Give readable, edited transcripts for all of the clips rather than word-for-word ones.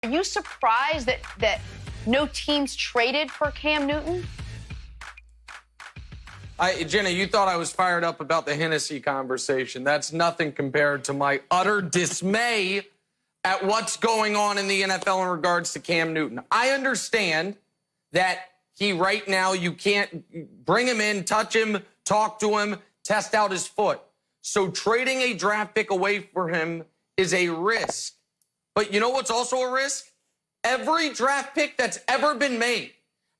Are you surprised that no teams traded for Cam Newton? Jenna, you thought I was fired up about the Hennessy conversation. That's nothing compared to my utter dismay at what's going on in the NFL in regards to Cam Newton. I understand that right now, you can't bring him in, touch him, talk to him, test out his foot. So trading a draft pick away for him is a risk. But you know what's also a risk? Every draft pick that's ever been made,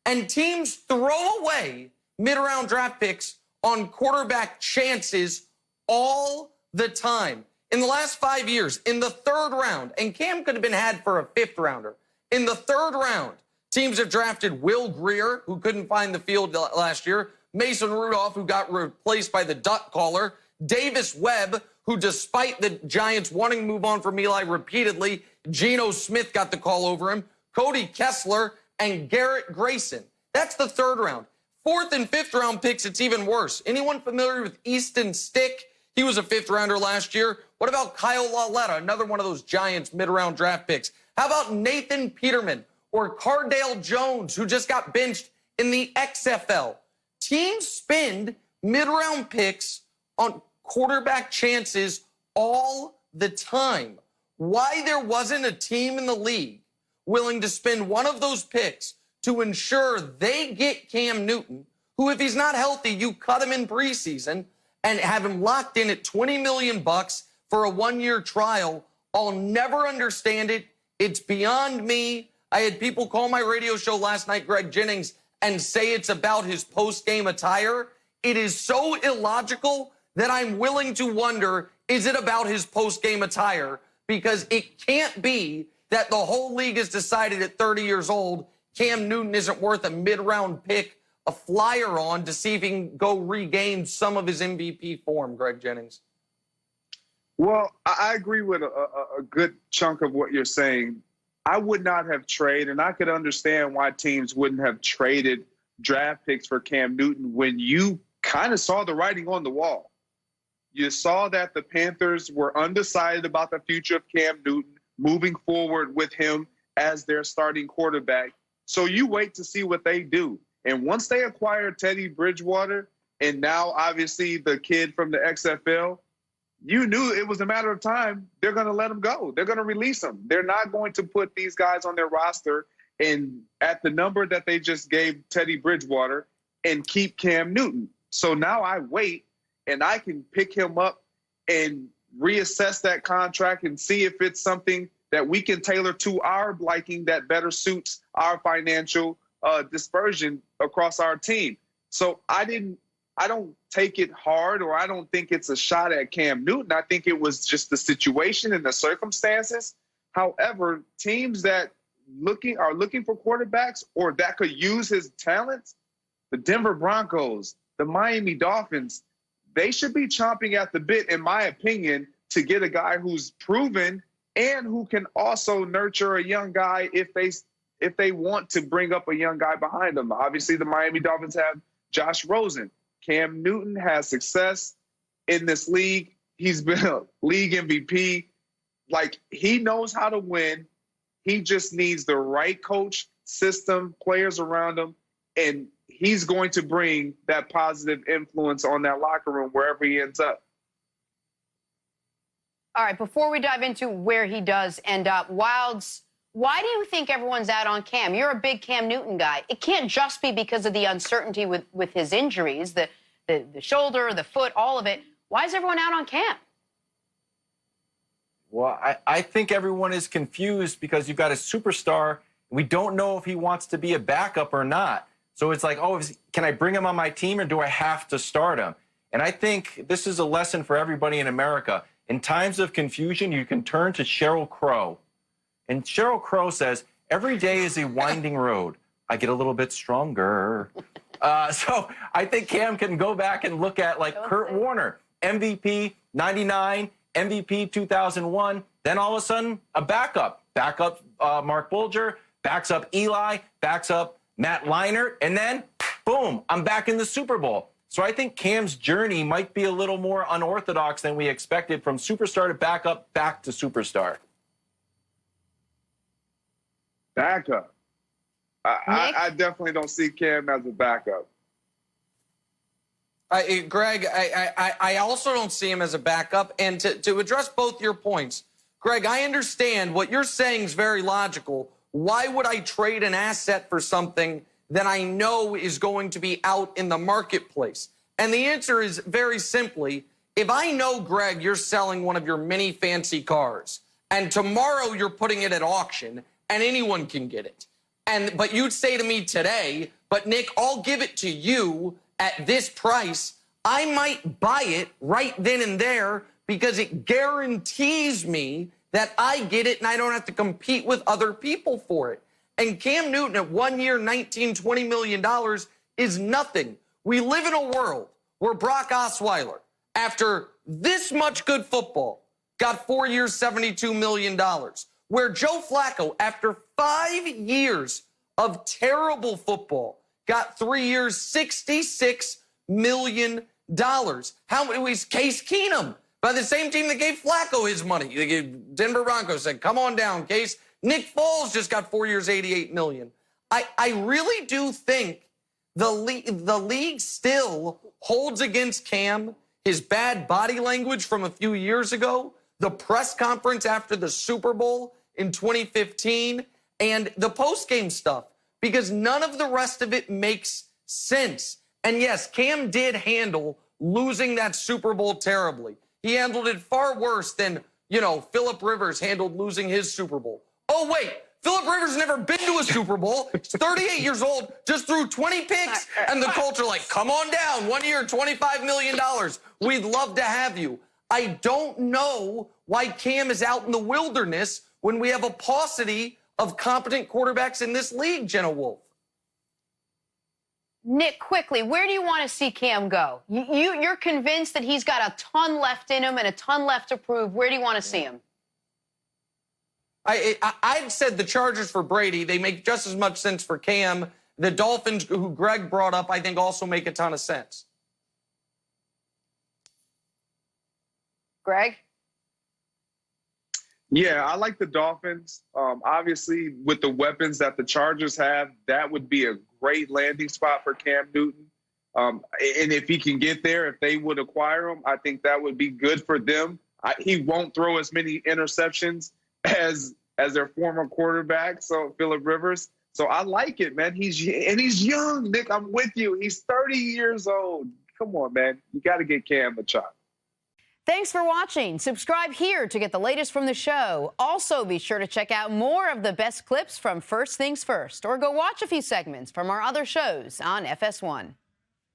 and teams throw away mid-round draft picks on quarterback chances all the time. In the last 5 years, in the third round, and Cam could have been had for a fifth rounder, in the third round, teams have drafted Will Grier, who couldn't find the field last year, Mason Rudolph, who got replaced by the duck caller, Davis Webb, who despite the Giants wanting to move on from Eli repeatedly, Geno Smith got the call over him, Cody Kessler, and Garrett Grayson. That's the third round. Fourth and fifth round picks, it's even worse. Anyone familiar with Easton Stick? He was a fifth rounder last year. What about Kyle Lauletta, another one of those Giants mid-round draft picks? How about Nathan Peterman or Cardale Jones, who just got benched in the XFL? Teams spend mid-round picks on quarterback chances all the time. Why there wasn't a team in the league willing to spend one of those picks to ensure they get Cam Newton, who, if he's not healthy, you cut him in preseason and have him locked in at $20 million for a one-year trial. I'll never understand it. It's beyond me. I had people call my radio show last night, Greg Jennings, and say it's about his post-game attire. It is so illogical that I'm willing to wonder, is it about his post-game attire? Because it can't be that the whole league has decided at 30 years old, Cam Newton isn't worth a mid-round pick, a flyer on to see if he can go regain some of his MVP form, Greg Jennings. Well, I agree with a good chunk of what you're saying. I would not have traded, and I could understand why teams wouldn't have traded draft picks for Cam Newton when you kind of saw the writing on the wall. You saw that the Panthers were undecided about the future of Cam Newton, moving forward with him as their starting quarterback. So you wait to see what they do. And once they acquired Teddy Bridgewater, and now obviously the kid from the XFL, you knew it was a matter of time. They're going to let him go. They're going to release him. They're not going to put these guys on their roster and at the number that they just gave Teddy Bridgewater and keep Cam Newton. So now I wait, and I can pick him up and reassess that contract and see if it's something that we can tailor to our liking that better suits our financial dispersion across our team. So I don't take it hard, or I don't think it's a shot at Cam Newton. I think it was just the situation and the circumstances. However, teams that are looking for quarterbacks or that could use his talents, the Denver Broncos, the Miami Dolphins, they should be chomping at the bit, in my opinion, to get a guy who's proven and who can also nurture a young guy if they want to bring up a young guy behind them. Obviously, the Miami Dolphins have Josh Rosen. Cam Newton has success in this league. He's been a league MVP. Like, he knows how to win. He just needs the right coach, system, players around him, and he's going to bring that positive influence on that locker room wherever he ends up. All right, before we dive into where he does end up, Wilds, why do you think everyone's out on Cam? You're a big Cam Newton guy. It can't just be because of the uncertainty with his injuries, the shoulder, the foot, all of it. Why is everyone out on Cam? Well, I think everyone is confused because you've got a superstar. And we don't know if he wants to be a backup or not. So it's like, can I bring him on my team or do I have to start him? And I think this is a lesson for everybody in America. In times of confusion, you can turn to Sheryl Crow. And Sheryl Crow says, every day is a winding road. I get a little bit stronger. So I think Cam can go back and look at Kurt Warner, MVP 99, MVP 2001. Then all of a sudden, a backup. Backup Mark Bulger, backs up Eli, backs up Matt Leinart, and then, boom, I'm back in the Super Bowl. So I think Cam's journey might be a little more unorthodox than we expected, from superstar to backup, back to superstar. Backup. I definitely don't see Cam as a backup. Greg, I also don't see him as a backup. And to address both your points, Greg, I understand what you're saying is very logical. Why would I trade an asset for something that I know is going to be out in the marketplace? And the answer is very simply, if I know, Greg, you're selling one of your mini fancy cars, and tomorrow you're putting it at auction, and anyone can get it. But you'd say to me today, but Nick, I'll give it to you at this price. I might buy it right then and there because it guarantees me that I get it and I don't have to compete with other people for it. And Cam Newton at 1 year, $19-20 million is nothing. We live in a world where Brock Osweiler, after this much good football, got 4 years, $72 million. Where Joe Flacco, after 5 years of terrible football, got 3 years, $66 million. How many was Case Keenum? By the same team that gave Flacco his money. They gave Denver Broncos said, come on down, Case. Nick Foles just got 4 years, $88 million. I really do think the league still holds against Cam his bad body language from a few years ago, the press conference after the Super Bowl in 2015, and the post-game stuff, because none of the rest of it makes sense. And yes, Cam did handle losing that Super Bowl terribly. He handled it far worse than, Phillip Rivers handled losing his Super Bowl. Oh, wait, Phillip Rivers never been to a Super Bowl. He's 38 years old, just threw 20 picks, and the culture like, come on down, 1 year, $25 million. We'd love to have you. I don't know why Cam is out in the wilderness when we have a paucity of competent quarterbacks in this league, Jenna Wolfe. Nick, quickly, where do you want to see Cam go? You're convinced that he's got a ton left in him and a ton left to prove. Where do you want to see him? I'd said the Chargers for Brady. They make just as much sense for Cam. The Dolphins, who Greg brought up, I think also make a ton of sense. Greg? Yeah, I like the Dolphins. Obviously, with the weapons that the Chargers have, that would be a great landing spot for Cam Newton. And if he can get there, if they would acquire him, I think that would be good for them. He won't throw as many interceptions as their former quarterback, so Phillip Rivers. So I like it, man. He's young, Nick. I'm with you. He's 30 years old. Come on, man. You got to get Cam a shot. Thanks for watching. Subscribe here to get the latest from the show. Also, be sure to check out more of the best clips from First Things First, or go watch a few segments from our other shows on FS1.